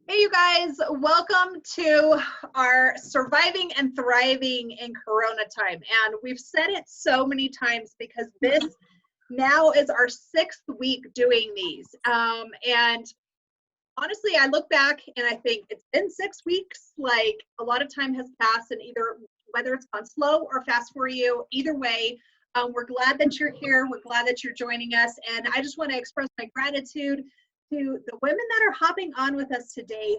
Hey, you guys, welcome to our Surviving and Thriving in Corona time. And we've said it so many times because this now is our 6th week doing these. And honestly, I look back and I think it's been 6 weeks. Like a lot of time has passed, and either whether it's gone slow or fast for you, either way, we're glad that you're here. We're glad that you're joining us. And I just want to express my gratitude to the women that are hopping on with us today.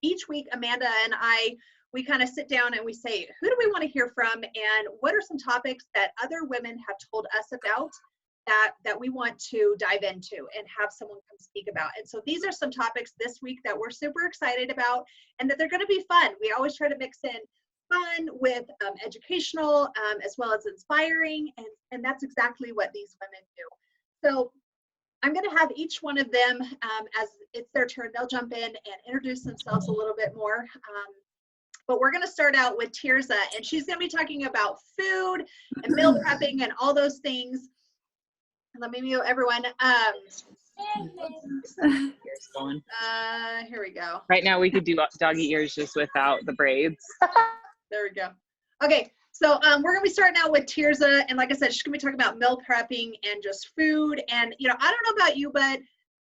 Each week, Amanda and I, we kind of sit down and we say, who do we want to hear from, and what are some topics that other women have told us about that we want to dive into and have someone come speak about. And so these are some topics this week that we're super excited about, and that they're going to be fun. We always try to mix in fun with educational as well as inspiring, and that's exactly what these women do. So I'm going to have each one of them, as it's their turn, they'll jump in and introduce themselves a little bit more. But we're going to start out with Tirza, and she's going to be talking about food and meal prepping and all those things. Let me mute everyone. Here we go. Right now we could do doggy ears just without the braids. There we go. Okay, so we're gonna be starting out with Tirza, and like I said, she's gonna be talking about meal prepping and just food. And I don't know about you, but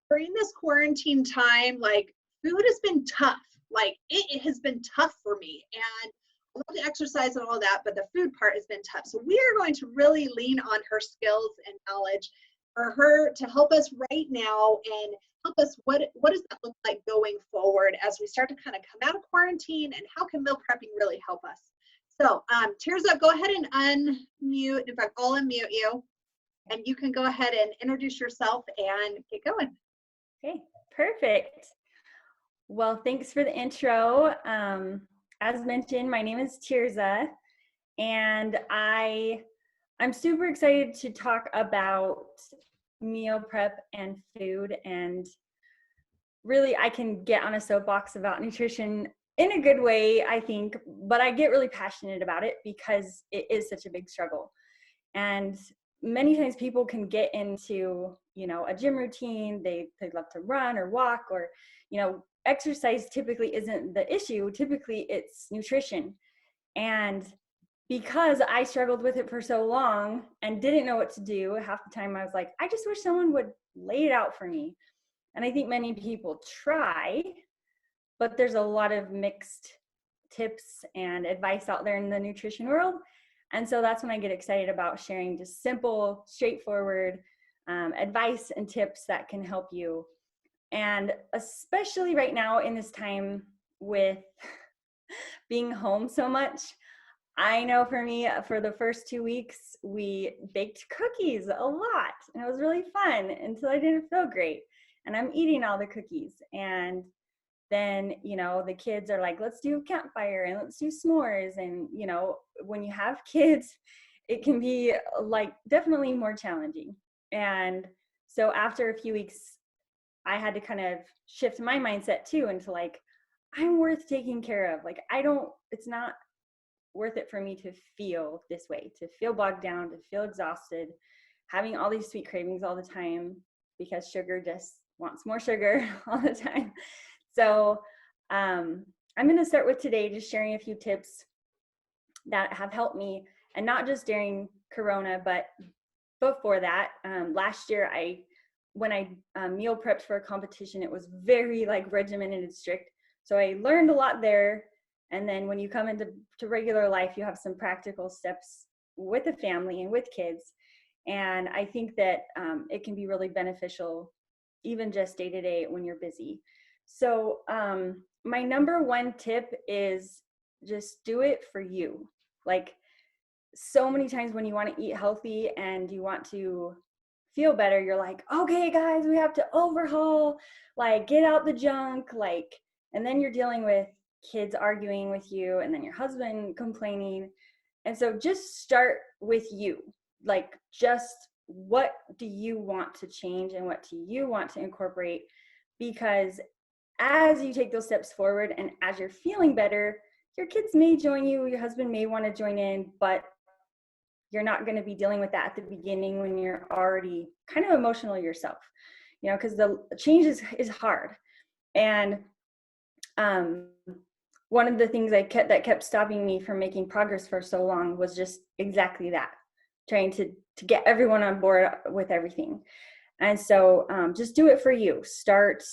during this quarantine time, like food has been tough. Like it has been tough for me, and I love to exercise and all that, but the food part has been tough. So we are going to really lean on her skills and knowledge for her to help us right now and help us what does that look like going forward as we start to kind of come out of quarantine, and how can meal prepping really help us. So Tirza, go ahead and unmute. In fact, I'll unmute you, and you can go ahead and introduce yourself and get going. Okay, perfect. Well, thanks for the intro. As mentioned, my name is Tirza, and I'm super excited to talk about meal prep and food. And really, I can get on a soapbox about nutrition in a good way, I think, but I get really passionate about it because it is such a big struggle. And many times people can get into, a gym routine. They love to run or walk, or, exercise typically isn't the issue. Typically it's nutrition. And because I struggled with it for so long and didn't know what to do, half the time I was like, I just wish someone would lay it out for me. And I think many people try, but there's a lot of mixed tips and advice out there in the nutrition world. And so that's when I get excited about sharing just simple, straightforward advice and tips that can help you. And especially right now in this time with being home so much, I know for me, for the first 2 weeks, we baked cookies a lot, and it was really fun until I didn't feel great. And I'm eating all the cookies. And then, the kids are like, let's do a campfire and let's do s'mores. And, when you have kids, it can be like definitely more challenging. And so after a few weeks, I had to kind of shift my mindset too into like, I'm worth taking care of. Like, it's not worth it for me to feel this way, to feel bogged down, to feel exhausted, having all these sweet cravings all the time because sugar just wants more sugar all the time. So I'm going to start with today just sharing a few tips that have helped me, and not just during Corona, but before that. Last year, when I meal prepped for a competition, it was very like regimented and strict. So I learned a lot there. And then when you come into regular life, you have some practical steps with a family and with kids. And I think that it can be really beneficial, even just day to day when you're busy. So my number one tip is just do it for you. Like, so many times when you want to eat healthy and you want to feel better, you're like, okay, guys, we have to overhaul, like get out the junk, and then you're dealing with kids arguing with you, and then your husband complaining. And so just start with you. Like, just what do you want to change and what do you want to incorporate? Because as you take those steps forward and as you're feeling better, your kids may join you, your husband may want to join in, but you're not going to be dealing with that at the beginning when you're already kind of emotional yourself, because the change is hard. And one of the things that kept stopping me from making progress for so long was just exactly that, trying to get everyone on board with everything. And so just do it for you. Start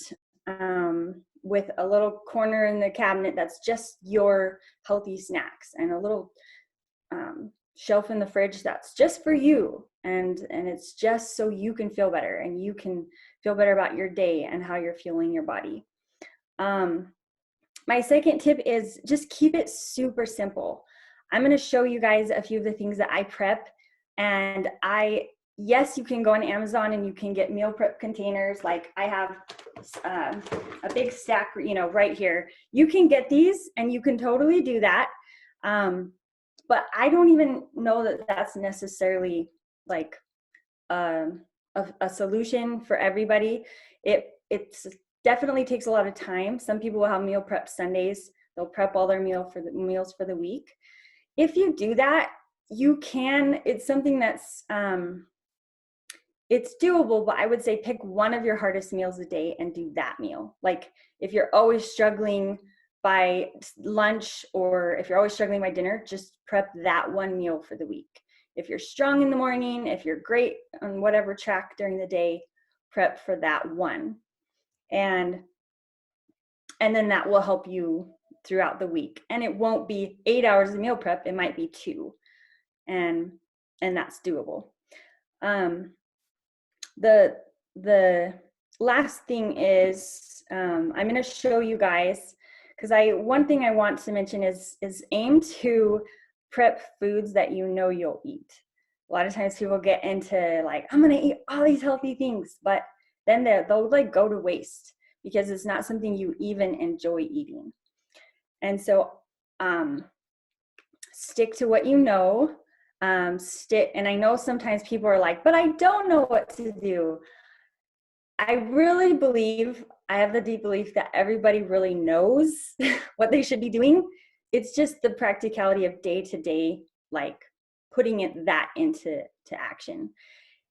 with a little corner in the cabinet that's just your healthy snacks, and a little shelf in the fridge that's just for you, and it's just so you can feel better, and you can feel better about your day and how you're feeling your body. My second tip is just keep it super simple. I'm going to show you guys a few of the things that I prep, and yes, you can go on Amazon and you can get meal prep containers. Like I have a big stack, right here. You can get these and you can totally do that. But I don't even know that that's necessarily like a solution for everybody. It's definitely takes a lot of time. Some people will have meal prep Sundays. They'll prep all their meals for the week. If you do that, you can, it's something that's, it's doable, but I would say pick one of your hardest meals a day and do that meal. Like if you're always struggling by lunch, or if you're always struggling by dinner, just prep that one meal for the week. If you're strong in the morning, if you're great on whatever track during the day, prep for that one. And then that will help you throughout the week. And it won't be 8 hours of meal prep, it might be 2. And that's doable. The last thing is I'm going to show you guys, because one thing I want to mention is aim to prep foods that you'll eat. A lot of times people get into like, I'm going to eat all these healthy things, but then they'll like go to waste because it's not something you even enjoy eating. And so stick to what you know. And I know sometimes people are like, but I don't know what to do. I really believe, I have the deep belief that everybody really knows what they should be doing. It's just the practicality of day to day, like putting that into action.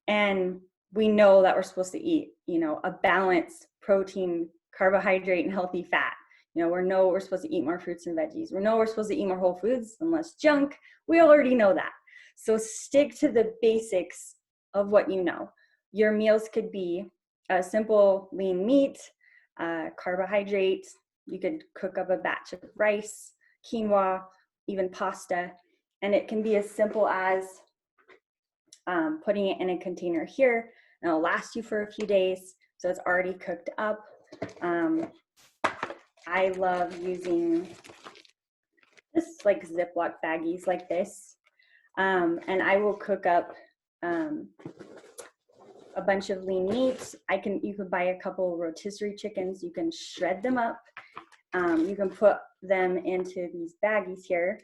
And we know that we're supposed to eat, a balanced protein, carbohydrate, and healthy fat. We know we're supposed to eat more fruits and veggies. We know we're supposed to eat more whole foods and less junk. We already know that. So stick to the basics of what you know. Your meals could be a simple lean meat, carbohydrate. You could cook up a batch of rice, quinoa, even pasta. And it can be as simple as putting it in a container here, and it'll last you for a few days. So it's already cooked up. I love using just like Ziploc baggies like this. And I will cook up a bunch of lean meats. You could buy a couple rotisserie chickens. You can shred them up. You can put them into these baggies here.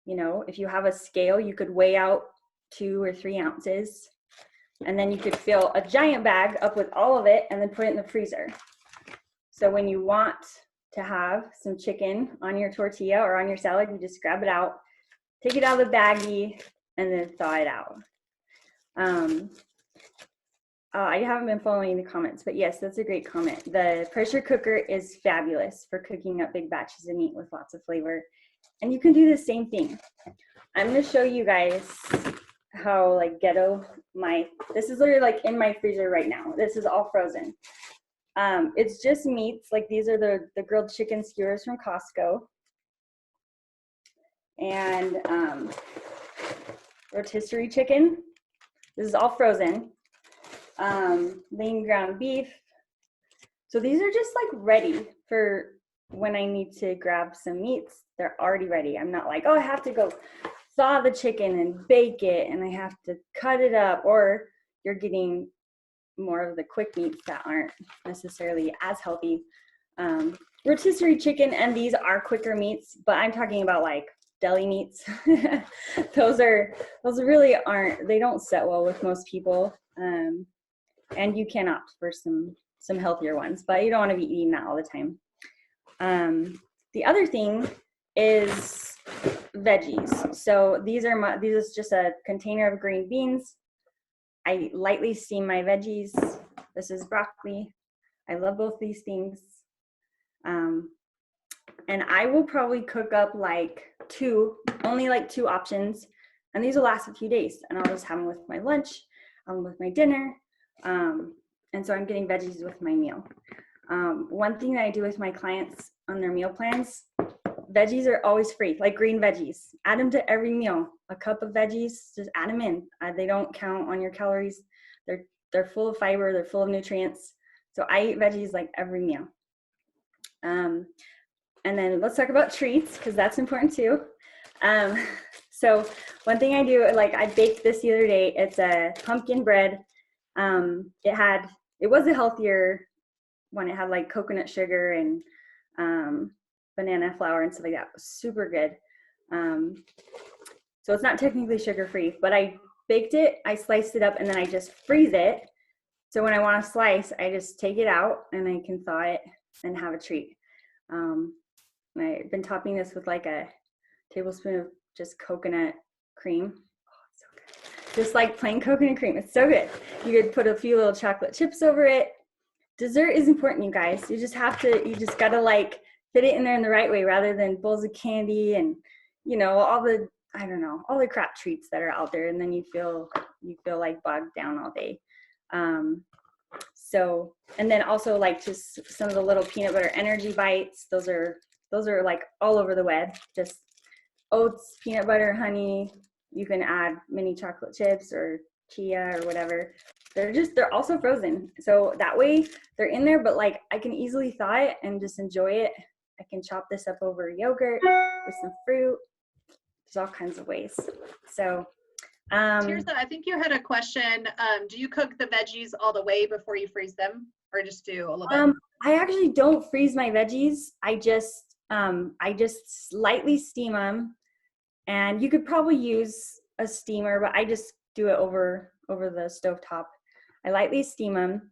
If you have a scale, you could weigh out 2 or 3 ounces, and then you could fill a giant bag up with all of it and then put it in the freezer. So when you want to have some chicken on your tortilla or on your salad, you just grab it out, take it out of the baggie, and then thaw it out. I haven't been following the comments, but yes, that's a great comment. The pressure cooker is fabulous for cooking up big batches of meat with lots of flavor. And you can do the same thing. I'm going to show you guys how like ghetto this is literally like in my freezer right now. This is all frozen. It's just meats. Like these are the grilled chicken skewers from Costco. And rotisserie chicken. This is all frozen. Lean ground beef. So these are just like ready for when I need to grab some meats. They're already ready. I'm not like, oh, I have to go thaw the chicken and bake it and I have to cut it up. Or you're getting more of the quick meats that aren't necessarily as healthy. Rotisserie chicken, and these are quicker meats, but I'm talking about like deli meats. those really aren't, they don't set well with most people. And you can opt for some healthier ones, but you don't want to be eating that all the time. The other thing is veggies. So these is just a container of green beans. I lightly steam my veggies. This is broccoli. I love both these things. And I will probably cook up like only like two options. And these will last a few days. And I'll just have them with my lunch, with my dinner. And so I'm getting veggies with my meal. One thing that I do with my clients on their meal plans, veggies are always free, like green veggies. Add them to every meal. A cup of veggies, just add them in. They don't count on your calories. They're full of fiber. They're full of nutrients. So I eat veggies like every meal. And then let's talk about treats, because that's important too. So one thing I do, like I baked this the other day, it's a pumpkin bread. It was a healthier one. It had like coconut sugar and banana flour and stuff like that. It was super good. So it's not technically sugar-free, but I baked it, I sliced it up, and then I just freeze it. So when I want to slice, I just take it out and I can thaw it and have a treat. I've been topping this with like a tablespoon of just coconut cream. Oh, it's so good. Just like plain coconut cream. It's so good. You could put a few little chocolate chips over it. Dessert is important, you guys. You just gotta like fit it in there in the right way, rather than bowls of candy and, all the crap treats that are out there. And then you feel like bogged down all day. And then also like just some of the little peanut butter energy bites. Those are like all over the web. Just oats, peanut butter, honey. You can add mini chocolate chips or chia or whatever. They're also frozen. So that way they're in there, but like I can easily thaw it and just enjoy it. I can chop this up over yogurt with some fruit. There's all kinds of ways. So Tirza, I think you had a question. Do you cook the veggies all the way before you freeze them, or just do a little bit? I actually don't freeze my veggies. I just lightly steam them, and you could probably use a steamer, but I just do it over the stovetop. I lightly steam them.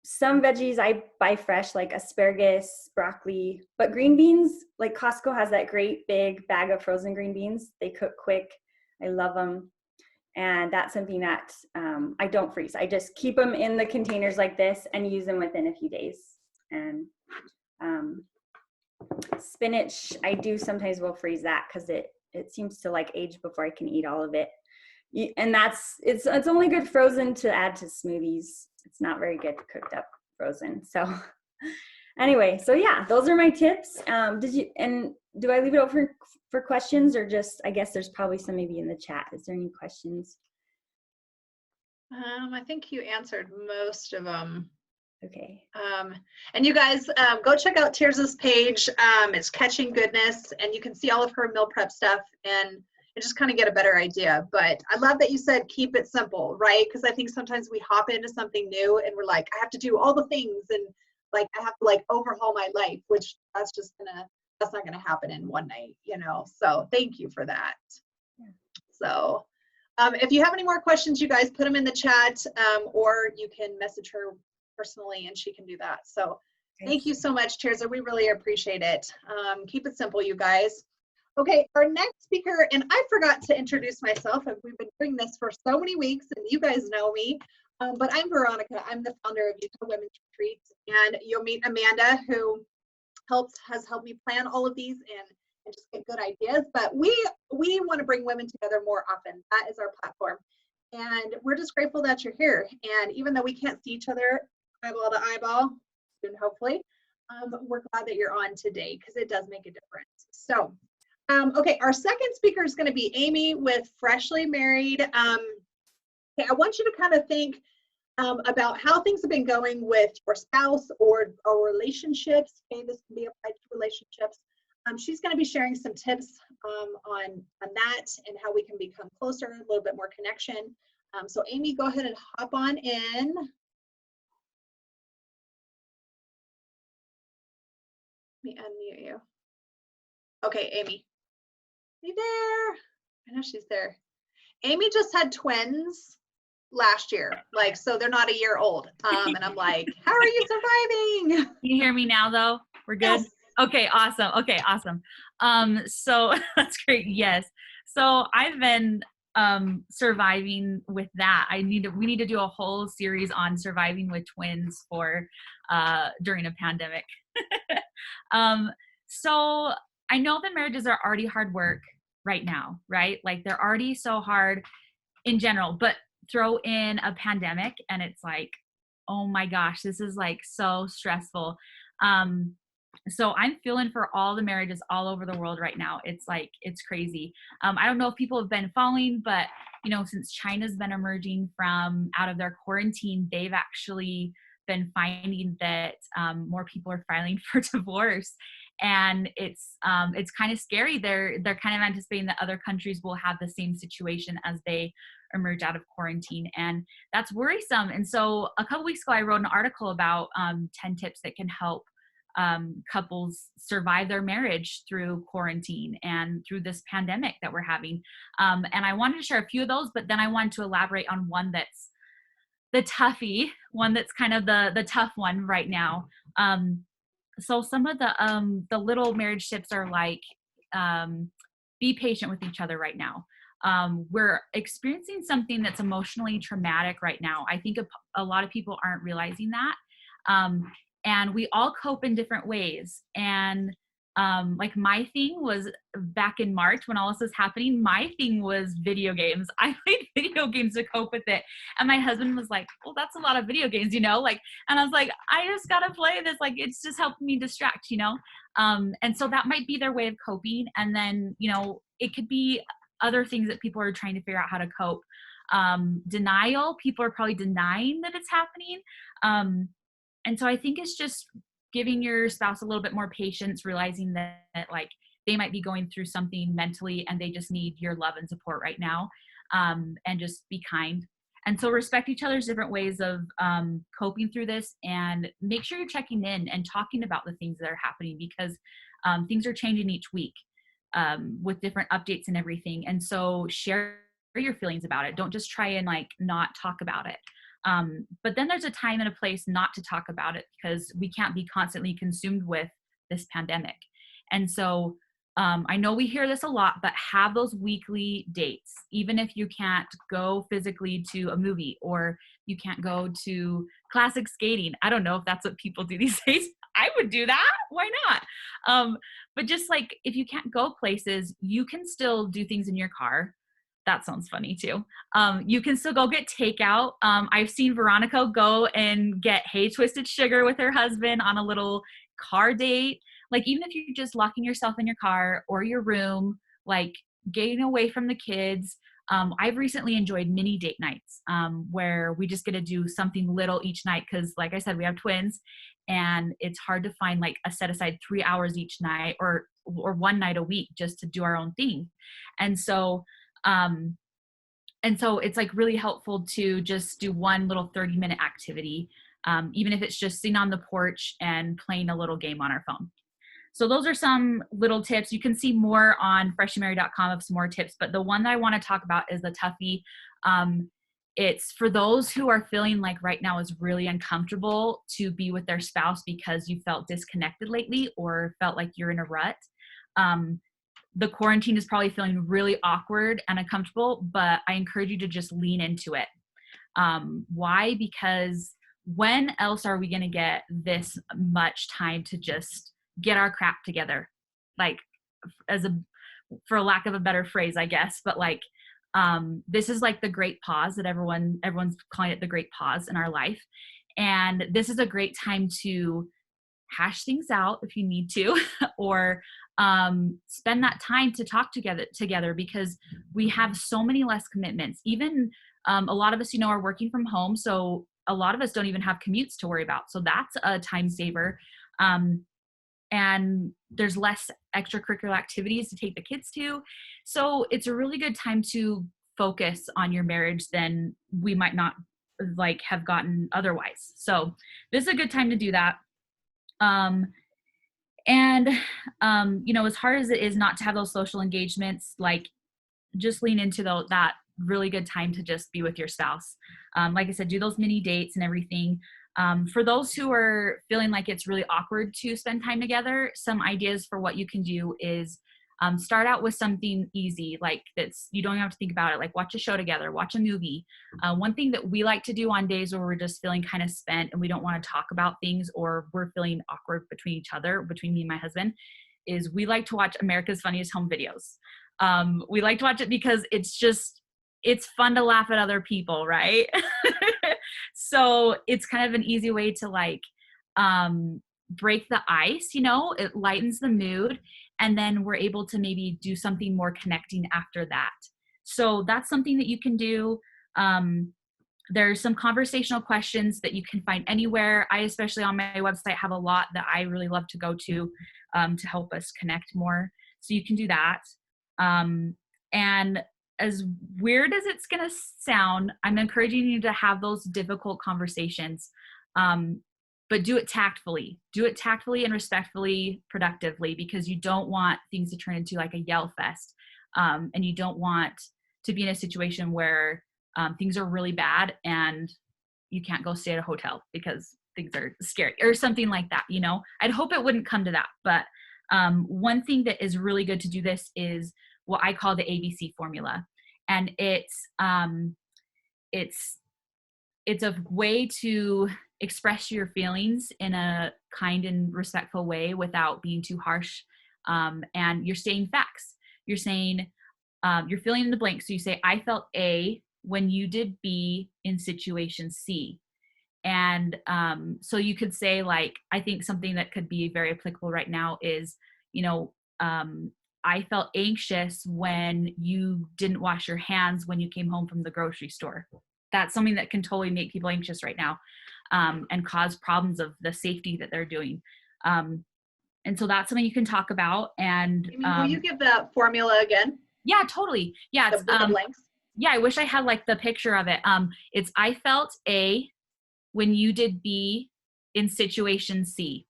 Some veggies I buy fresh, like asparagus, broccoli, but green beans, like Costco has that great big bag of frozen green beans. They cook quick. I love them. And that's something that I don't freeze. I just keep them in the containers like this and use them within a few days. And spinach, I do sometimes will freeze that because it seems to like age before I can eat all of it. And it's only good frozen to add to smoothies. It's not very good cooked up frozen. So anyway, so yeah, those are my tips. Do I leave it open for questions, or just, I guess there's probably some maybe in the chat. Is there any questions? I think you answered most of them. Okay. And you guys, go check out Tirza's page. It's Catching Goodness, and you can see all of her meal prep stuff and just kind of get a better idea. But I love that you said keep it simple, right? Because I think sometimes we hop into something new and we're like, I have to do all the things, and like I have to like overhaul my life, which that's not gonna happen in one night, So thank you for that. Yeah. So if you have any more questions, you guys put them in the chat, or you can message her personally and she can do that. So thank you so much, Tirza. We really appreciate it. Keep it simple, you guys. Okay, our next speaker, and I forgot to introduce myself, and we've been doing this for so many weeks, and you guys know me, but I'm Veronica. I'm the founder of Utah Women's Retreats, and you'll meet Amanda, who has helped me plan all of these and just get good ideas. But we want to bring women together more often. That is our platform, and we're just grateful that you're here. And even though we can't see each other eyeball to eyeball soon, hopefully, we're glad that you're on today, because it does make a difference. So okay, our second speaker is going to be Amy with Freshly Married. Okay, I want you to kind of think about how things have been going with your spouse or relationships. Okay, this can be applied to relationships. She's going to be sharing some tips on that and how we can become closer, a little bit more connection. So Amy, go ahead and hop on in. Let me unmute you. Okay, Amy. Are you there? I know she's there. Amy just had twins last year, so they're not a year old. And I'm like, how are you surviving? Can you hear me now though? We're good? Yes. Okay, awesome. So that's great. Yes. So I've been surviving with that. We need to do a whole series on surviving with twins for during a pandemic. So I know that marriages are already hard work right now, right? Like they're already so hard in general, but throw in a pandemic and it's like, oh my gosh, this is like so stressful. So I'm feeling for all the marriages all over the world right now. It's like, it's crazy. I don't know if people have been following, but since China's been emerging from out of their quarantine, they've actually been finding that more people are filing for divorce. And it's kind of scary. They're kind of anticipating that other countries will have the same situation as they emerge out of quarantine, and that's worrisome. And so a couple weeks ago, I wrote an article about 10 tips that can help couples survive their marriage through quarantine and through this pandemic that we're having. And I wanted to share a few of those, but then I wanted to elaborate on one that's the toughie one, that's kind of the tough one right now. So some of the little marriage tips are like, be patient with each other right now. We're experiencing something that's emotionally traumatic right now. I think a lot of people aren't realizing that. And we all cope in different ways. And like my thing was back in March when all this was happening, my thing was video games. I played video games to cope with it. And my husband was like, well, that's a lot of video games, like, and I was like, I just got to play this. Like, it's just helping me distract, and so that might be their way of coping. And then, it could be other things that people are trying to figure out how to cope. Denial, people are probably denying that it's happening. And so I think it's just giving your spouse a little bit more patience, realizing that like they might be going through something mentally and they just need your love and support right now, and just be kind. And so respect each other's different ways of coping through this, and make sure you're checking in and talking about the things that are happening, because things are changing each week with different updates and everything. And so share your feelings about it. Don't just try and like not talk about it. But then there's a time and a place not to talk about it, because we can't be constantly consumed with this pandemic. And so I know we hear this a lot, but have those weekly dates, even if you can't go physically to a movie or you can't go to classic skating. I don't know if that's what people do these days. I would do that. Why not? But just like, if you can't go places, you can still do things in your car. That sounds funny too. You can still go get takeout. I've seen Veronica go and get Hey Twisted Sugar with her husband on a little car date. Like, even if you're just locking yourself in your car or your room, like getting away from the kids. I've recently enjoyed mini date nights where we just get to do something little each night. Cause like I said, we have twins and it's hard to find like a set aside 3 hours each night or one night a week just to do our own thing. And so it's like really helpful to just do one little 30-minute activity, even if it's just sitting on the porch and playing a little game on our phone. So those are some little tips. You can see more on freshlymarried.com of some more tips, but the one that I want to talk about is the toughie. It's for those who are feeling like right now is really uncomfortable to be with their spouse because you felt disconnected lately or felt like you're in a rut. The quarantine is probably feeling really awkward and uncomfortable, but I encourage you to just lean into it. Why? Because when else are we going to get this much time to just get our crap together? Like, for lack of a better phrase, I guess, but like, this is like the great pause that everyone's calling it, the great pause in our life. And this is a great time to hash things out if you need to, or spend that time to talk together because we have so many less commitments. Even a lot of us, are working from home. So a lot of us don't even have commutes to worry about. So that's a time saver. And there's less extracurricular activities to take the kids to. So it's a really good time to focus on your marriage than we might not like have gotten otherwise. So this is a good time to do that. As hard as it is not to have those social engagements, like just lean into that really good time to just be with your spouse. Like I said, do those mini dates and everything. For those who are feeling like it's really awkward to spend time together, some ideas for what you can do is Start out with something easy, like that's, you don't have to think about it, like watch a show together, watch a movie. One thing that we like to do on days where we're just feeling kind of spent and we don't want to talk about things, or we're feeling awkward between each other, between me and my husband, is we like to watch America's Funniest Home Videos. We like to watch it because it's fun to laugh at other people, right? So it's kind of an easy way to like break the ice, it lightens the mood, and then we're able to maybe do something more connecting after that. So that's something that you can do. There's some conversational questions that you can find anywhere. I, especially on my website, have a lot that I really love to go to help us connect more. So you can do that. And as weird as it's going to sound, I'm encouraging you to have those difficult conversations, but do it tactfully. Do it tactfully and respectfully, productively, because you don't want things to turn into like a yell fest. And you don't want to be in a situation where things are really bad and you can't go stay at a hotel because things are scary or something like that. I'd hope it wouldn't come to that. But one thing that is really good to do this is what I call the ABC formula. And it's a way to express your feelings in a kind and respectful way without being too harsh. And you're stating facts. You're saying, you're filling in the blank. So you say, I felt A when you did B in situation C. And so you could say, like, I think something that could be very applicable right now is, I felt anxious when you didn't wash your hands when you came home from the grocery store. That's something that can totally make people anxious right now, and cause problems of the safety that they're doing. And so that's something you can talk about. And will you give that formula again? Yeah, totally. Yeah. It's, the blanks. Yeah, I wish I had like the picture of it. It's I felt A when you did B in situation C.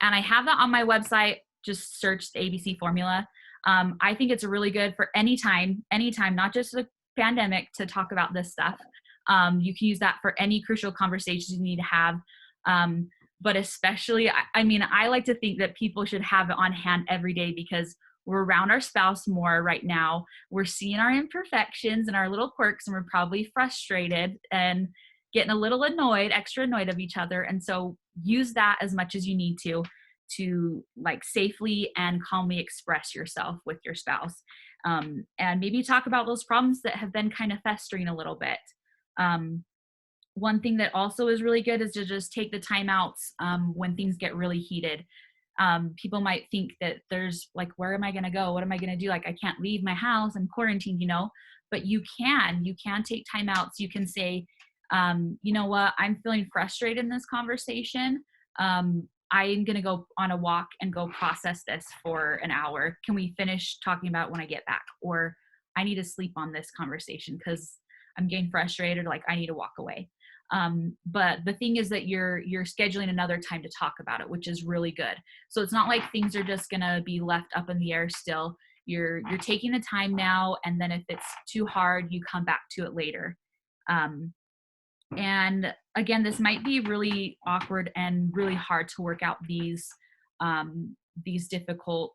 And I have that on my website. Just search the ABC formula. I think it's really good for anytime, not just the pandemic, to talk about this stuff. You can use that for any crucial conversations you need to have. But especially, I like to think that people should have it on hand every day, because we're around our spouse more right now. We're seeing our imperfections and our little quirks, and we're probably frustrated and getting a little extra annoyed of each other. And so use that as much as you need to like safely and calmly express yourself with your spouse. And maybe talk about those problems that have been kind of festering a little bit. One thing that also is really good is to just take the time outs when things get really heated. People might think that there's like, where am I going to go? What am I going to do? Like, I can't leave my house. I'm quarantined, but you can take time outs. You can say, you know what, I'm feeling frustrated in this conversation. I'm going to go on a walk and go process this for an hour. Can we finish talking about it when I get back? Or I need to sleep on this conversation because I'm getting frustrated. Like, I need to walk away. But the thing is that you're scheduling another time to talk about it, which is really good. So it's not like things are just going to be left up in the air still. You're taking the time now. And then if it's too hard, you come back to it later. And again, this might be really awkward and really hard to work out these difficult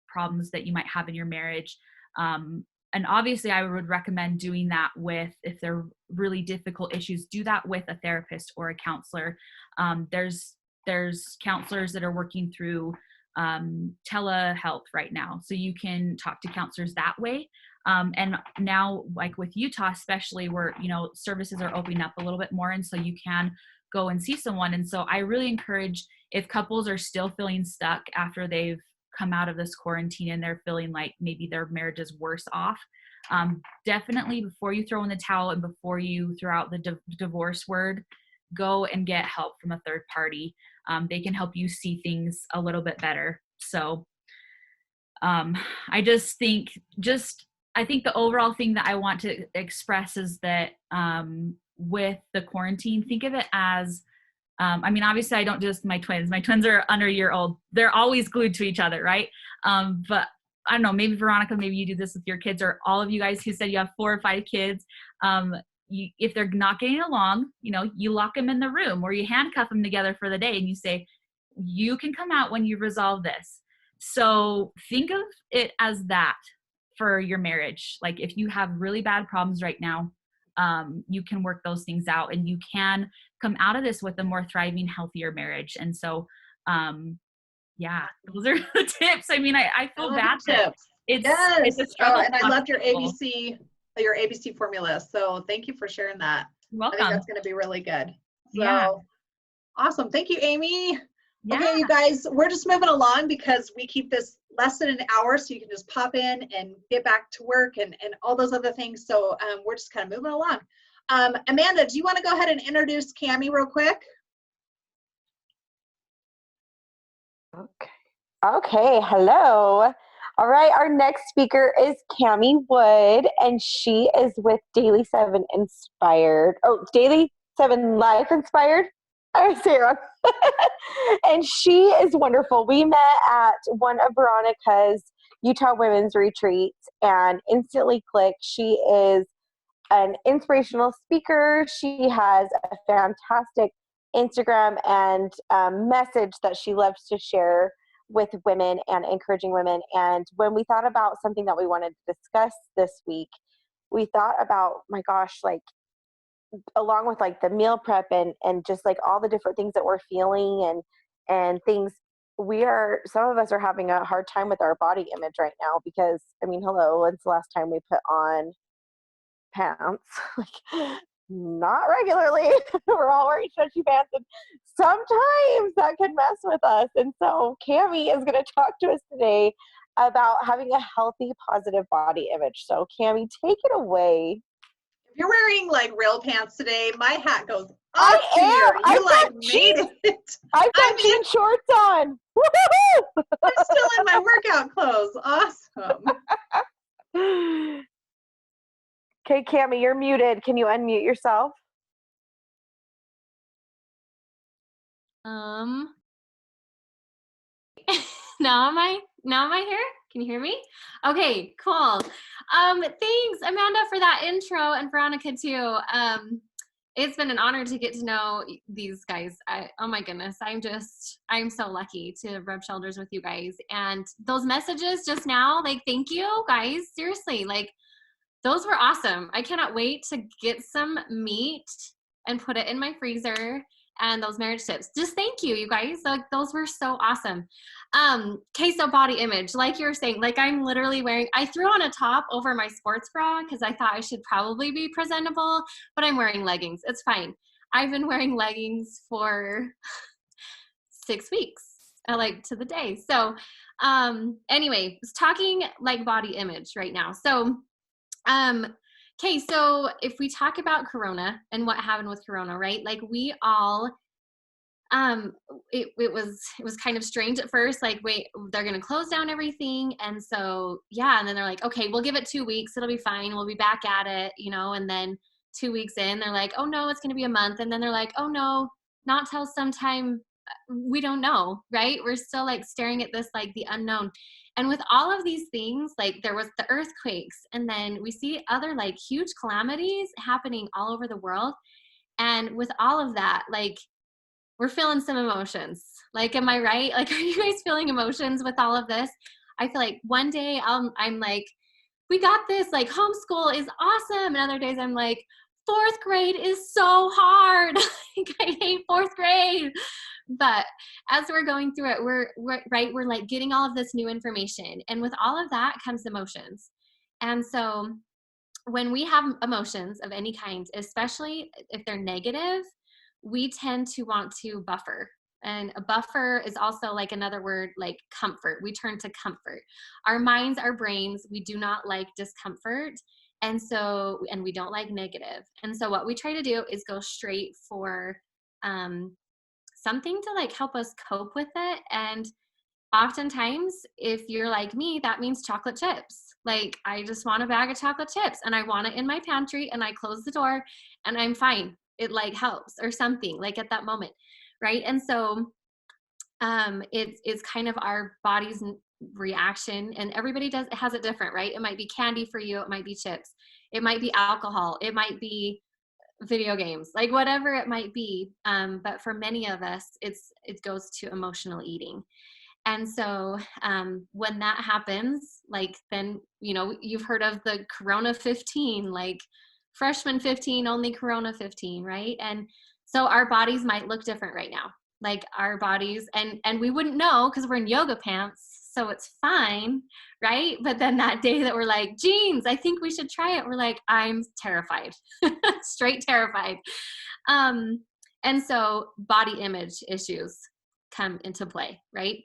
problems that you might have in your marriage. And obviously I would recommend doing that if they're really difficult issues, do that with a therapist or a counselor. There's counselors that are working through telehealth right now. So you can talk to counselors that way. And now, like with Utah, especially, where, services are opening up a little bit more. And so you can go and see someone. And so I really encourage, if couples are still feeling stuck after they've come out of this quarantine and they're feeling like maybe their marriage is worse off, definitely before you throw in the towel and before you throw out the divorce word, go and get help from a third party. They can help you see things a little bit better. So I think the overall thing that I want to express is that with the quarantine, think of it as, obviously I don't do this with my twins. My twins are under a year old. They're always glued to each other, right? But I don't know, maybe Veronica, maybe you do this with your kids, or all of you guys who said you have 4 or 5 kids. If they're not getting along, you lock them in the room, or you handcuff them together for the day and you say, you can come out when you resolve this. So think of it as that for your marriage. Like if you have really bad problems right now, you can work those things out and you can come out of this with a more thriving, healthier marriage. And so, yeah, those are the tips. I mean, I feel bad that tips. it's Yes. a struggle. And I for loved your people. ABC formula. So thank you for sharing that. You're I think welcome. that's going to be really good. So Yeah. awesome. Thank you, Amy. Yeah. Okay, you guys, we're just moving along because we keep this less than an hour so you can just pop in and get back to work and all those other things. So we're just kind of moving along. Amanda, do you want to go ahead and introduce Cammie real quick? Okay, hello. All right, our next speaker is Cammie Wood, and she is with Daily 7 Inspired. Oh, Daily 7 Life Inspired? I say it wrong. And she is wonderful. We met at one of Veronica's Utah Women's Retreats and instantly clicked. She is an inspirational speaker. She has a fantastic Instagram and message that she loves to share with women and encouraging women. And when we thought about something that we wanted to discuss this week, we thought about, my gosh, like along with like the meal prep and just like all the different things that we're feeling and things, some of us are having a hard time with our body image right now because, I mean, hello, when's the last time we put on pants? Like, not regularly. We're all wearing stretchy pants, and sometimes that can mess with us. And so Cammie is going to talk to us today about having a healthy, positive body image. So Cammie, take it away. If you're wearing like real pants today, my hat goes up I here. am. You like made it. I've got jean shorts on. Woo-hoo! I'm still in my workout clothes. Awesome. Okay, Cammie, you're muted. Can you unmute yourself? Now am I here? Can you hear me? Okay, cool. Thanks, Amanda, for that intro, and Veronica too. It's been an honor to get to know these guys. Oh my goodness, I'm so lucky to rub shoulders with you guys. And those messages just now, like, thank you guys. Seriously, like, those were awesome. I cannot wait to get some meat and put it in my freezer. And those marriage tips, just thank you, you guys. Like, those were so awesome. Okay, so body image, like you were saying, like I'm literally I threw on a top over my sports bra because I thought I should probably be presentable, but I'm wearing leggings. It's fine. I've been wearing leggings for 6 weeks, like to the day. So anyway, it's talking like body image right now. So okay, so if we talk about Corona and what happened with Corona, right? Like we all, it was kind of strange at first, like, wait, they're going to close down everything. And so, yeah. And then they're like, okay, we'll give it 2 weeks. It'll be fine. We'll be back at it, you know? And then 2 weeks in, they're like, oh no, it's going to be a month. And then they're like, oh no, not till sometime. We don't know, right? We're still like staring at this, like the unknown. And with all of these things, like there was the earthquakes, and then we see other like huge calamities happening all over the world. And with all of that, like we're feeling some emotions. Like, am I right? Like, are you guys feeling emotions with all of this? I feel like one day I'm like, we got this, like homeschool is awesome. And other days I'm like, 4th grade is so hard. Like, I hate 4th grade. But as we're going through it, we're like getting all of this new information. And with all of that comes emotions. And so when we have emotions of any kind, especially if they're negative, we tend to want to buffer. And a buffer is also like another word, like comfort. We turn to comfort. Our minds, our brains, we do not like discomfort. And we don't like negative. And so what we try to do is go straight for something to like help us cope with it. And oftentimes, if you're like me, that means chocolate chips. Like, I just want a bag of chocolate chips and I want it in my pantry, and I close the door and I'm fine. It like helps or something like at that moment. Right. And so it's kind of our body's reaction, and everybody has it different, right? It might be candy for you. It might be chips. It might be alcohol. It might be video games, like whatever it might be. But for many of us, it goes to emotional eating. And so when that happens, like then, you've heard of the Corona 15, like freshman 15, only Corona 15, right? And so our bodies might look different right now. Like our bodies, and we wouldn't know because we're in yoga pants, so it's fine, right? But then that day that we're like, jeans, I think we should try it. We're like, I'm terrified, straight terrified. And so body image issues come into play, right?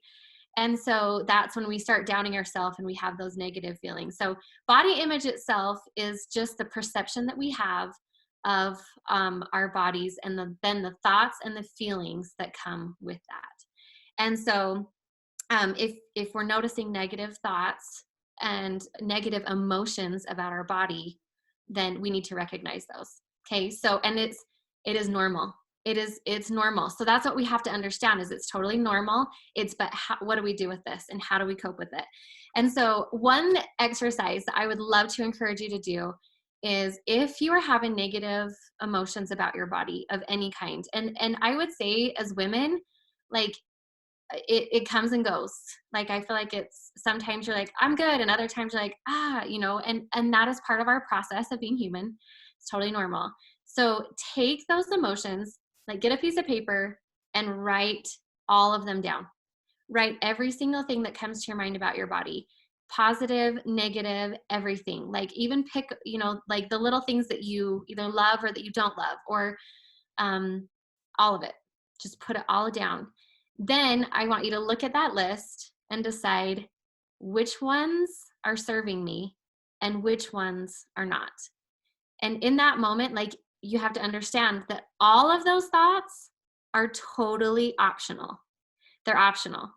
And so that's when we start downing ourselves and we have those negative feelings. So body image itself is just the perception that we have of our bodies, and then the thoughts and the feelings that come with that. And so if we're noticing negative thoughts and negative emotions about our body, then we need to recognize those. Okay. So, and it is normal. It's normal. So that's what we have to understand, is it's totally normal. But what do we do with this, and how do we cope with it? And so one exercise that I would love to encourage you to do is, if you are having negative emotions about your body of any kind, and I would say as women, like, it comes and goes. Like, I feel like it's, sometimes you're like, I'm good. And other times you're like, and that is part of our process of being human. It's totally normal. So take those emotions, like get a piece of paper and write all of them down. Write every single thing that comes to your mind about your body, positive, negative, everything. Like even pick, like the little things that you either love or that you don't love, or all of it. Just put it all down. Then I want you to look at that list and decide which ones are serving me and which ones are not. And in that moment, like, you have to understand that all of those thoughts are totally optional. They're optional.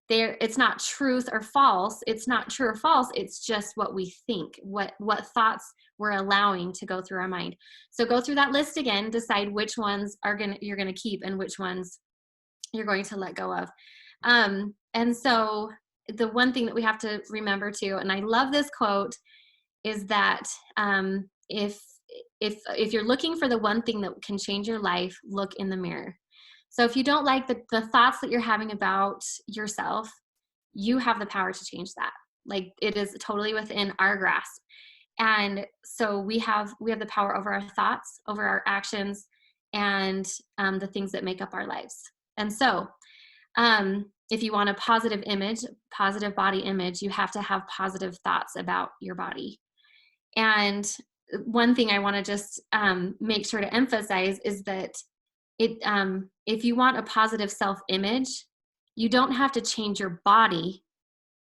It's not truth or false. It's not true or false. It's just what we think, what thoughts we're allowing to go through our mind. So go through that list again, decide which ones you're going to keep and which ones you're going to let go of. And so the one thing that we have to remember too, and I love this quote, is that if you're looking for the one thing that can change your life, look in the mirror. So if you don't like the thoughts that you're having about yourself, you have the power to change that. Like, it is totally within our grasp. And so we have the power over our thoughts, over our actions, and the things that make up our lives. And so if you want a positive image, positive body image, you have to have positive thoughts about your body. And one thing I want to just make sure to emphasize is that if you want a positive self-image, you don't have to change your body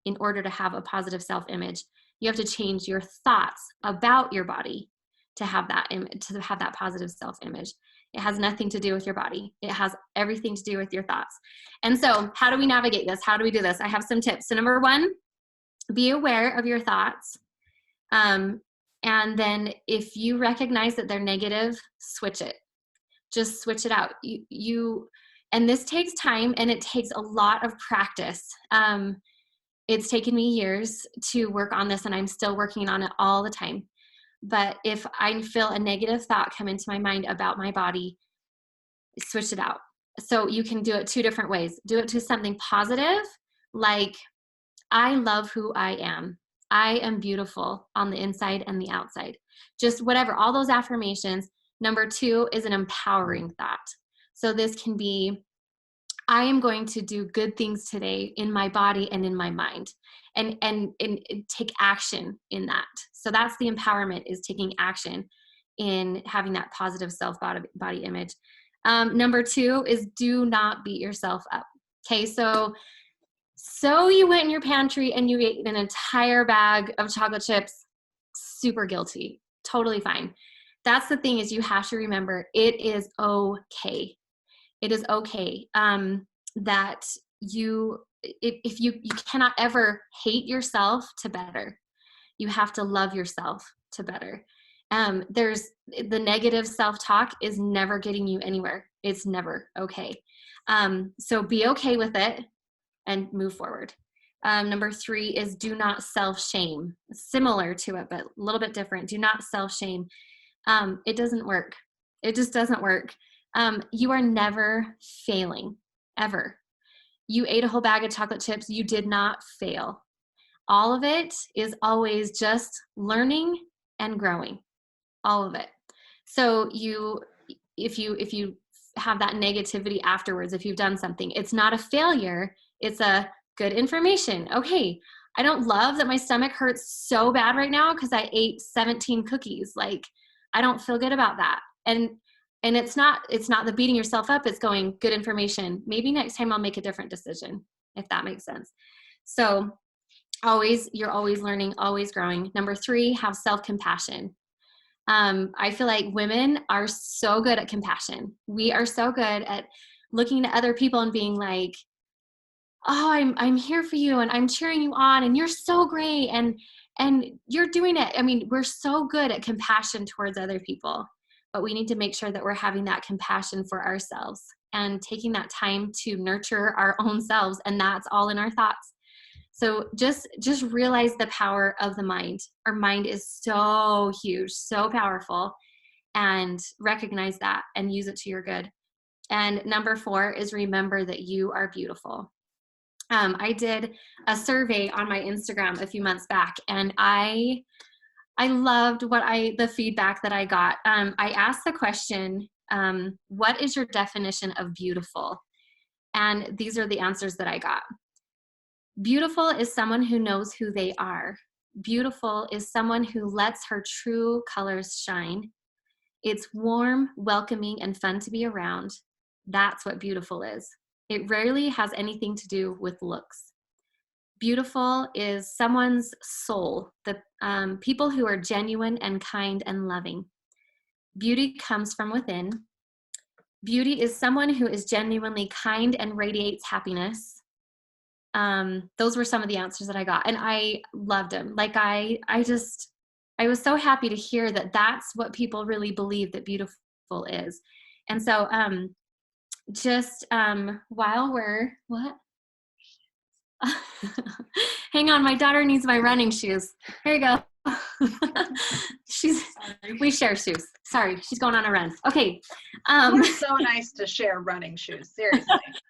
in order to have a positive self-image. You have to change your thoughts about your body to have that image, to have that positive self-image. It has nothing to do with your body. It has everything to do with your thoughts. And so how do we navigate this? How do we do this? I have some tips. So number one, be aware of your thoughts. And then if you recognize that they're negative, switch it. Just switch it out. And this takes time, and it takes a lot of practice. It's taken me years to work on this, and I'm still working on it all the time. But if I feel a negative thought come into my mind about my body, switch it out. So you can do it two different ways. Do it to something positive, like, I love who I am. I am beautiful on the inside and the outside. Just whatever, all those affirmations. Number two is an empowering thought. So this can be, I am going to do good things today in my body and in my mind, and take action in that. So that's the empowerment, is taking action in having that positive self-body image. Number two is, do not beat yourself up. Okay, so you went in your pantry and you ate an entire bag of chocolate chips, super guilty, totally fine. That's the thing, is you have to remember, it is okay. It is okay that if you cannot ever hate yourself to better. You have to love yourself to better. There's the negative self-talk is never getting you anywhere. It's never okay. So be okay with it and move forward. Number three is, do not self-shame. Similar to it, but a little bit different. Do not self-shame. It doesn't work. It just doesn't work. You are never failing, ever. you ate a whole bag of chocolate chips, you did not fail. All of it is always just learning and growing, all of it. So if you have that negativity afterwards, if you've done something, it's not a failure, it's a good information. Okay, I don't love that my stomach hurts so bad right now because I ate 17 cookies. Like, I don't feel good about that. And it's not the beating yourself up, it's going, good information. Maybe next time I'll make a different decision, if that makes sense. So you're always learning, always growing. Number 3, have self-compassion. I feel like women are so good at compassion. We are so good at looking at other people and being like, oh, I'm here for you and I'm cheering you on and you're so great and you're doing it. I mean, we're so good at compassion towards other people, but we need to make sure that we're having that compassion for ourselves and taking that time to nurture our own selves. And that's all in our thoughts. So just realize the power of the mind. Our mind is so huge, so powerful, and recognize that and use it to your good. And number 4 is remember that you are beautiful. I did a survey on my Instagram a few months back, and I loved the feedback that I got. I asked the question, what is your definition of beautiful? And these are the answers that I got. Beautiful is someone who knows who they are. Beautiful is someone who lets her true colors shine. It's warm, welcoming, and fun to be around. That's what beautiful is. It rarely has anything to do with looks. Beautiful is someone's soul, the people who are genuine and kind and loving. Beauty comes from within. Beauty is someone who is genuinely kind and radiates happiness. Those were some of the answers that I got, and I loved them. Like I was so happy to hear that that's what people really believe that beautiful is. And so, while we're, what? Hang on, my daughter needs my running shoes. Here you go. We share shoes. Sorry, she's going on a run. Okay. It's so nice to share running shoes. Seriously,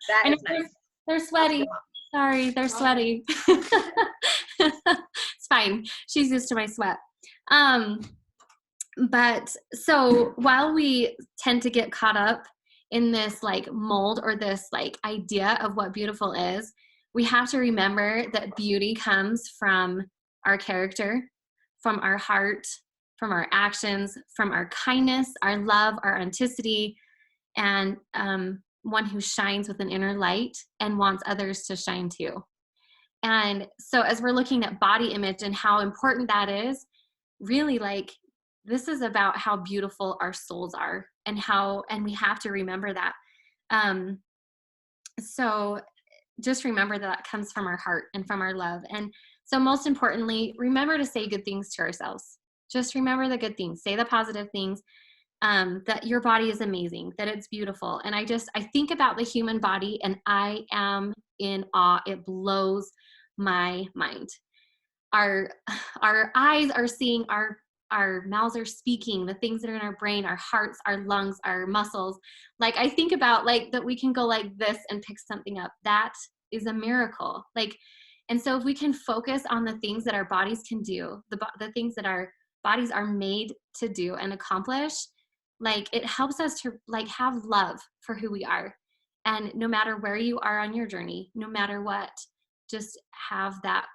that is nice. They're sweaty. Sorry, they're sweaty. It's fine. She's used to my sweat. But so while we tend to get caught up in this like mold or this like idea of what beautiful is, we have to remember that beauty comes from our character, from our heart, from our actions, from our kindness, our love, our authenticity, and one who shines with an inner light and wants others to shine too. And so as we're looking at body image and how important that is, really like this is about how beautiful our souls are and we have to remember that. So just remember that comes from our heart and from our love. And so most importantly, remember to say good things to ourselves. Just remember the good things, say the positive things. That your body is amazing, that it's beautiful. And I think about the human body and I am in awe. It blows my mind. Our eyes are seeing, our mouths are speaking, the things that are in our brain, our hearts, our lungs, our muscles. Like I think about like that we can go like this and pick something up. That is a miracle. Like, and so if we can focus on the things that our bodies can do, the things that our bodies are made to do and accomplish, like it helps us to like have love for who we are. And no matter where you are on your journey, no matter what, just have that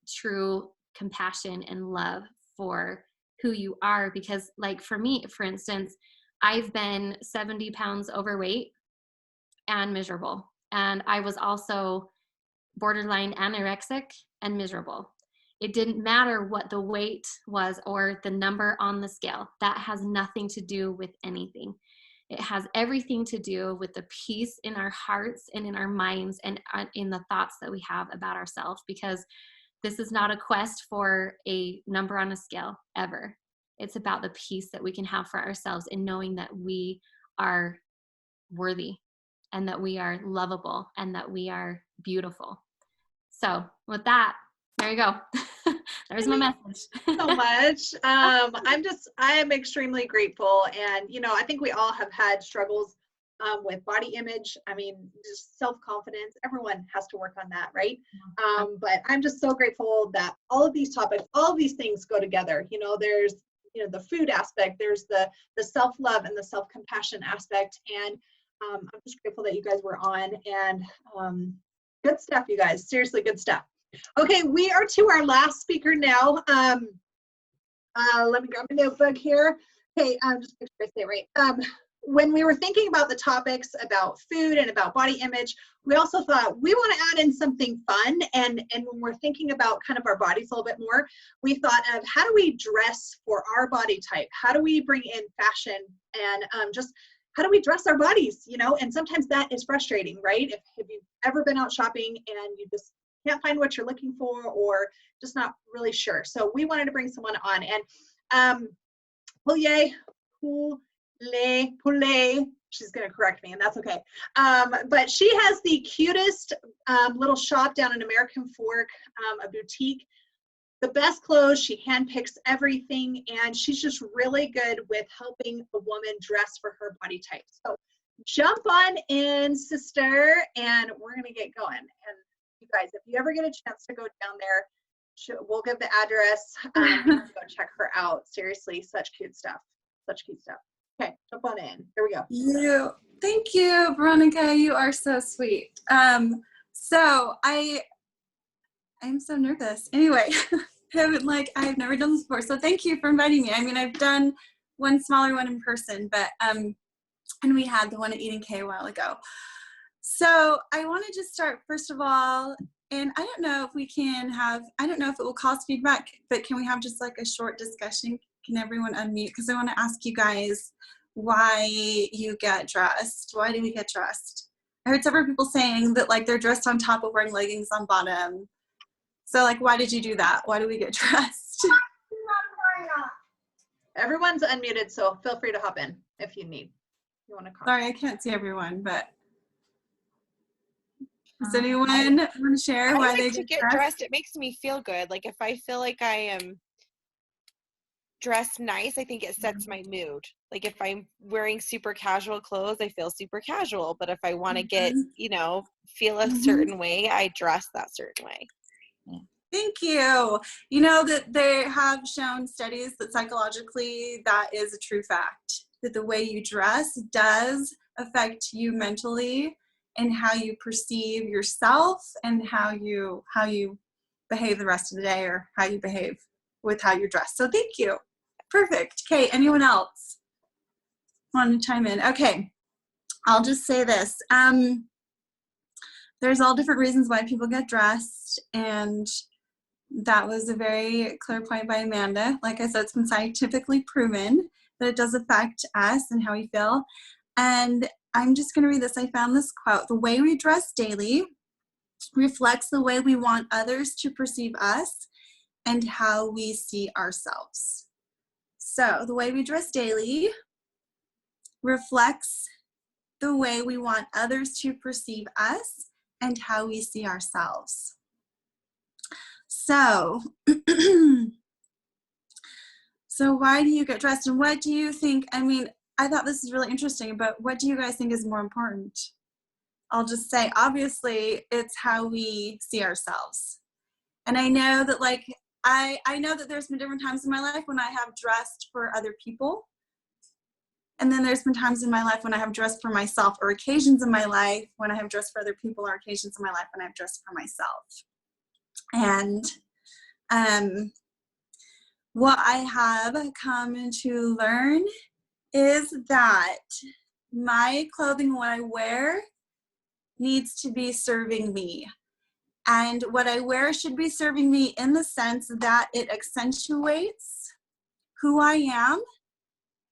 true compassion and love for who you are. Because like for me, for instance, I've been 70 pounds overweight and miserable. And I was also borderline anorexic and miserable. It didn't matter what the weight was or the number on the scale. That has nothing to do with anything. It has everything to do with the peace in our hearts and in our minds and in the thoughts that we have about ourselves, because this is not a quest for a number on a scale ever. It's about the peace that we can have for ourselves in knowing that we are worthy and that we are lovable and that we are beautiful. So with that, there you go. There's my message. So much. I am extremely grateful. And, you know, I think we all have had struggles with body image. I mean, just self-confidence. Everyone has to work on that, right? But I'm just so grateful that all of these topics, all of these things go together. You know, there's, you know, the food aspect, there's the self-love and the self-compassion aspect. And I'm just grateful that you guys were on, and good stuff, you guys. Seriously, good stuff. Okay, we are to our last speaker now. Let me grab my notebook here. Okay, just make sure I say it right. When we were thinking about the topics about food and about body image, we also thought we want to add in something fun. And when we're thinking about kind of our bodies a little bit more, we thought of how do we dress for our body type? How do we bring in fashion, and just how do we dress our bodies, you know? And sometimes that is frustrating, right? If you've ever been out shopping and you just can't find what you're looking for, or just not really sure. So we wanted to bring someone on, and Poulet, she's going to correct me, and that's okay. But she has the cutest little shop down in American Fork, a boutique. The best clothes, she handpicks everything, and she's just really good with helping a woman dress for her body type. So jump on in, sister, and we're going to get going. And you guys, if you ever get a chance to go down there, we'll give the address. Go check her out. Seriously, such cute stuff. Such cute stuff. Okay, jump on in. Here we go. Thank you, Veronica. You are so sweet. So I'm so nervous. Anyway, I've never done this before. So thank you for inviting me. I mean, I've done one smaller one in person, but and we had the one at Eden K a while ago. So I want to just start first of all, and I don't know if it will cause feedback, but can we have just like a short discussion? Can everyone unmute? Because I want to ask you guys why you get dressed. Why do we get dressed? I heard several people saying that like they're dressed on top of wearing leggings on bottom. So like, why did you do that? Why do we get dressed? Everyone's unmuted, so feel free to hop in if you need. You want to comment. Sorry, I can't see everyone, but does anyone want to share why they get dressed? It makes me feel good. Like if I feel like I am dressed nice, I think it sets my mood. Like if I'm wearing super casual clothes, I feel super casual. But if I want to get, feel a certain way, I dress that certain way. Thank you. You know that they have shown studies that psychologically that is a true fact, that the way you dress does affect you mentally and how you perceive yourself and how you behave the rest of the day, or how you behave with how you're dressed. So thank you. Perfect. Okay, anyone else want to chime in? Okay, I'll just say this. There's all different reasons why people get dressed, and that was a very clear point by Amanda. Like I said, it's been scientifically proven that it does affect us and how we feel. And I'm just going to read this. I found this quote: "The way we dress daily reflects the way we want others to perceive us and how we see ourselves." So the way we dress daily reflects the way we want others to perceive us and how we see ourselves. So, so why do you get dressed, and what do you think? I mean, I thought this is really interesting, but what do you guys think is more important? I'll just say, obviously, it's how we see ourselves. And I know that, like, I know that there's been different times in my life when I have dressed for other people. And then there's been times in my life when I have dressed for myself, or occasions in my life when I have dressed for other people, or occasions in my life when I've dressed for myself. And what I have come to learn is that my clothing, what I wear, needs to be serving me. And what I wear should be serving me in the sense that it accentuates who I am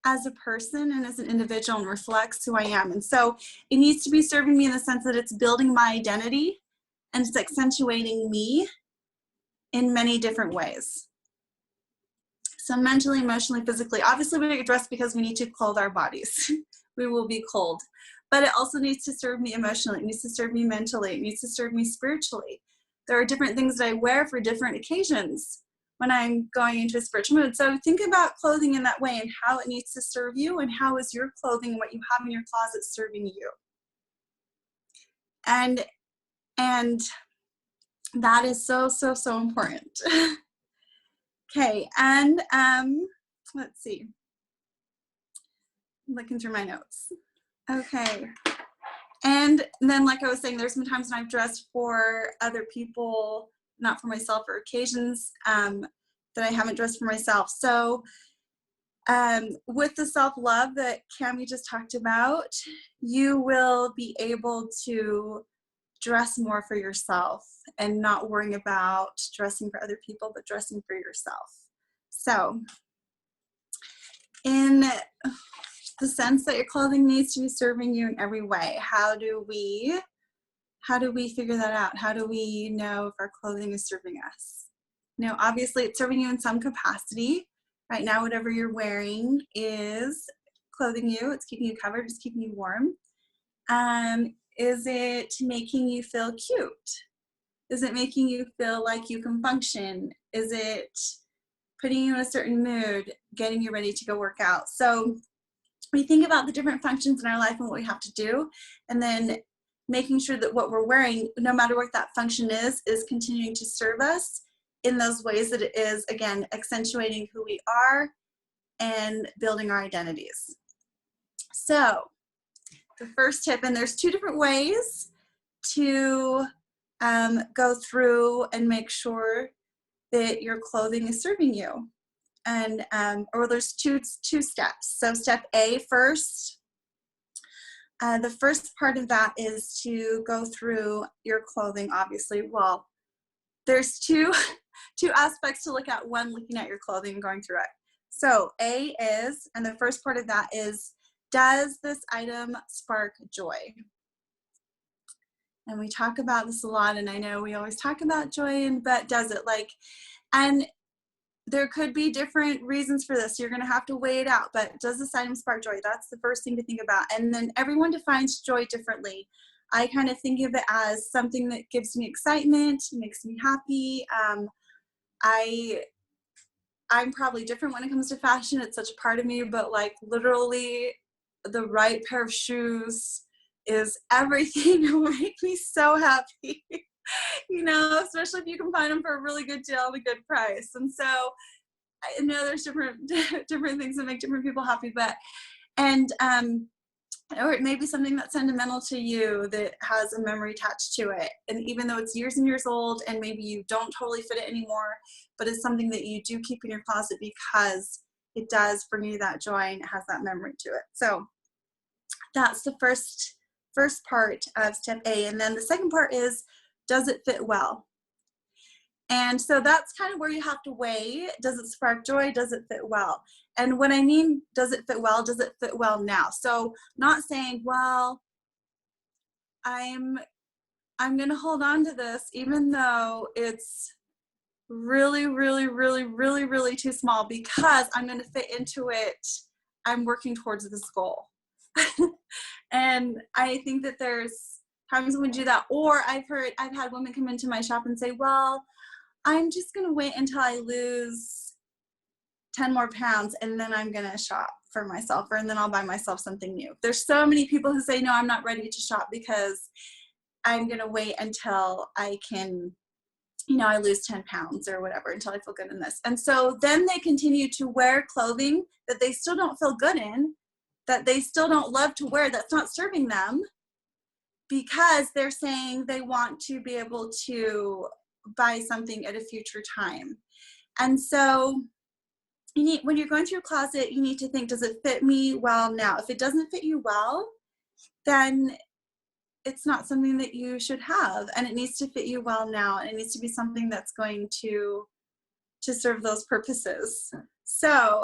as a person and as an individual, and reflects who I am. And so it needs to be serving me in the sense that it's building my identity and it's accentuating me in many different ways. So mentally, emotionally, physically. Obviously, we get dressed because we need to clothe our bodies. We will be cold. But it also needs to serve me emotionally. It needs to serve me mentally. It needs to serve me spiritually. There are different things that I wear for different occasions. when I'm going into a spiritual mood. So think about clothing in that way and how it needs to serve you, and how is your clothing, what you have in your closet, serving you. And that is so, so, so important. Okay, and let's see. I'm looking through my notes. Okay. And then, like I was saying, there's been times when I've dressed for other people, not for myself, or occasions that I haven't dressed for myself. So with the self-love that Cami just talked about, you will be able to dress more for yourself and not worrying about dressing for other people, but dressing for yourself. So in the sense that your clothing needs to be serving you in every way, how do we figure that out? How do we know if our clothing is serving us? Now, obviously it's serving you in some capacity. Right now, whatever you're wearing is clothing you. It's keeping you covered, it's keeping you warm. Is it making you feel cute? Is it making you feel like you can function? Is it putting you in a certain mood, getting you ready to go work out? So we think about the different functions in our life and what we have to do, and then making sure that what we're wearing, no matter what that function is continuing to serve us in those ways that it is, again, accentuating who we are and building our identities. So the first tip, and there's 2 different ways to go through and make sure that your clothing is serving you. And or there's two steps. So step A first, the first part of that is to go through your clothing. Obviously, well, there's two aspects to look at. One, looking at your clothing and going through it. So A is, and the first part of that is, does this item spark joy? And we talk about this a lot, and I know we always talk about joy, but does it? And there could be different reasons for this. You're going to have to weigh it out, but does this item spark joy? That's the first thing to think about. And then everyone defines joy differently. I kind of think of it as something that gives me excitement, makes me happy. I'm probably different when it comes to fashion. It's such a part of me, but literally the right pair of shoes is everything. It will make me so happy. Especially if you can find them for a really good deal at a good price. And so I know there's different things that make different people happy, or it may be something that's sentimental to you that has a memory attached to it. And even though it's years and years old and maybe you don't totally fit it anymore, but it's something that you do keep in your closet because it does bring you that joy and it has that memory to it. So that's the first part of step A. And then the second part is, does it fit well? And so that's kind of where you have to weigh, does it spark joy? Does it fit well? And when I mean, does it fit well now? So not saying, well, I'm going to hold on to this even though it's really, really, really, really, really too small, because I'm going to fit into it. I'm working towards this goal. And I think that there's times when we do that. Or I've had women come into my shop and say, well, I'm just going to wait until I lose 10 more pounds and then I'm going to shop for myself, and then I'll buy myself something new. There's so many people who say, no, I'm not ready to shop because I'm going to wait until I can, I lose 10 pounds or whatever, until I feel good in this. And so then they continue to wear clothing that they still don't feel good in, that they still don't love to wear, that's not serving them, because they're saying they want to be able to buy something at a future time. And so when you're going through your closet, you need to think, does it fit me well now? If it doesn't fit you well, then it's not something that you should have, and it needs to fit you well now, and it needs to be something that's going to serve those purposes. So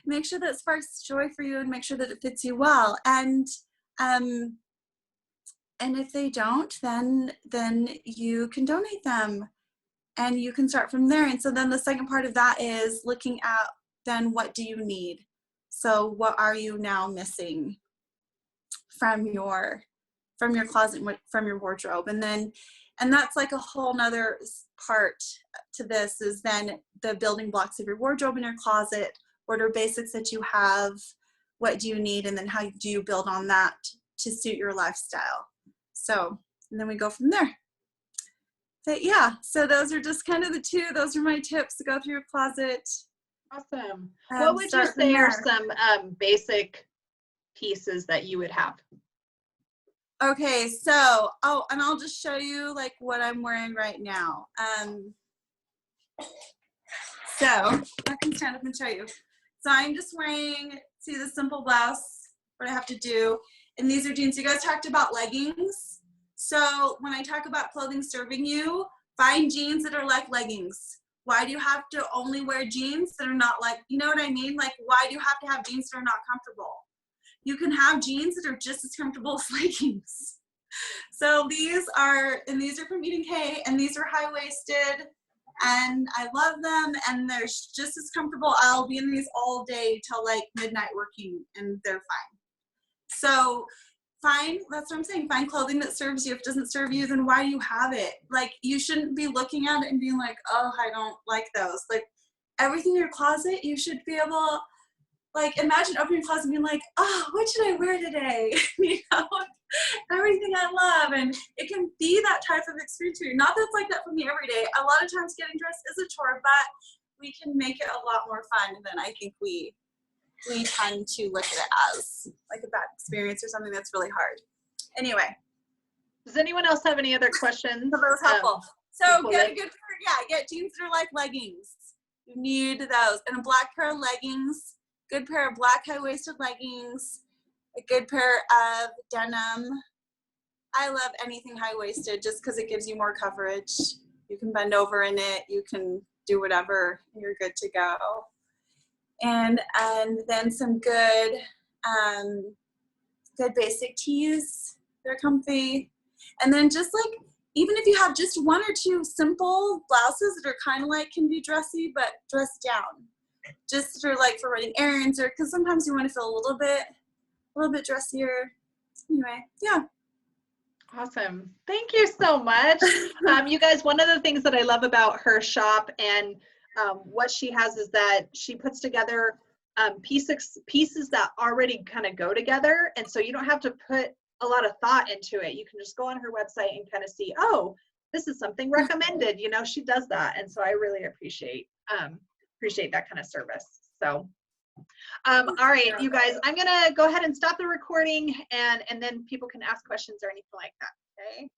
make sure that it sparks joy for you and make sure that it fits you well. And if they don't, then you can donate them and you can start from there. And so then the second part of that is looking at, then what do you need? So what are you now missing from your closet, from your wardrobe? And then And that's like a whole nother part to this, is then the building blocks of your wardrobe in your closet. What are basics that you have? What do you need? And then how do you build on that to suit your lifestyle? So, and then we go from there. But yeah, so those are just kind of those are my tips to go through your closet. Awesome. What would you say are some basic pieces that you would have? Okay, so, and I'll just show you like what I'm wearing right now. So I can stand up and show you. So I'm just wearing, see the simple blouse, what I have to do. And these are jeans. You guys talked about leggings. So when I talk about clothing serving you, find jeans that are like leggings. Why do you have to only wear jeans that are not like, you know what I mean? Like, why do you have to have jeans that are not comfortable? You can have jeans that are just as comfortable as leggings. So these are from Eden K, and these are high-waisted, and I love them, and they're just as comfortable. I'll be in these all day till like midnight working, and they're fine. So that's what I'm saying, find clothing that serves you. If it doesn't serve you, then why do you have it? Like, you shouldn't be looking at it and being like, oh, I don't like those. Like, everything in your closet, you should be able, like, imagine opening your closet and being like, oh, what should I wear today? You know, everything I love. And it can be that type of experience for you. Not that it's like that for me every day. A lot of times getting dressed is a chore, but we can make it a lot more fun than I think we tend to look at it as like a bad experience or something that's really hard. Anyway. Does anyone else have any other questions? So that was helpful. So get jeans that are like leggings. You need those. And a black pair of leggings, good pair of black high-waisted leggings, a good pair of denim. I love anything high-waisted just because it gives you more coverage. You can bend over in it. You can do whatever. You're good to go. And then some good basic tees. They're comfy. And then just like, even if you have just one or two simple blouses that are kind of like can be dressy, but dressed down. Just for running errands, or because sometimes you want to feel a little bit dressier. Anyway, yeah. Awesome. Thank you so much. You guys, one of the things that I love about her shop and what she has is that she puts together pieces that already kind of go together. And so you don't have to put a lot of thought into it. You can just go on her website and kind of see, oh, this is something recommended. You know, she does that. And so I really appreciate that kind of service. So, all right, you guys, I'm going to go ahead and stop the recording, and then people can ask questions or anything like that. Okay.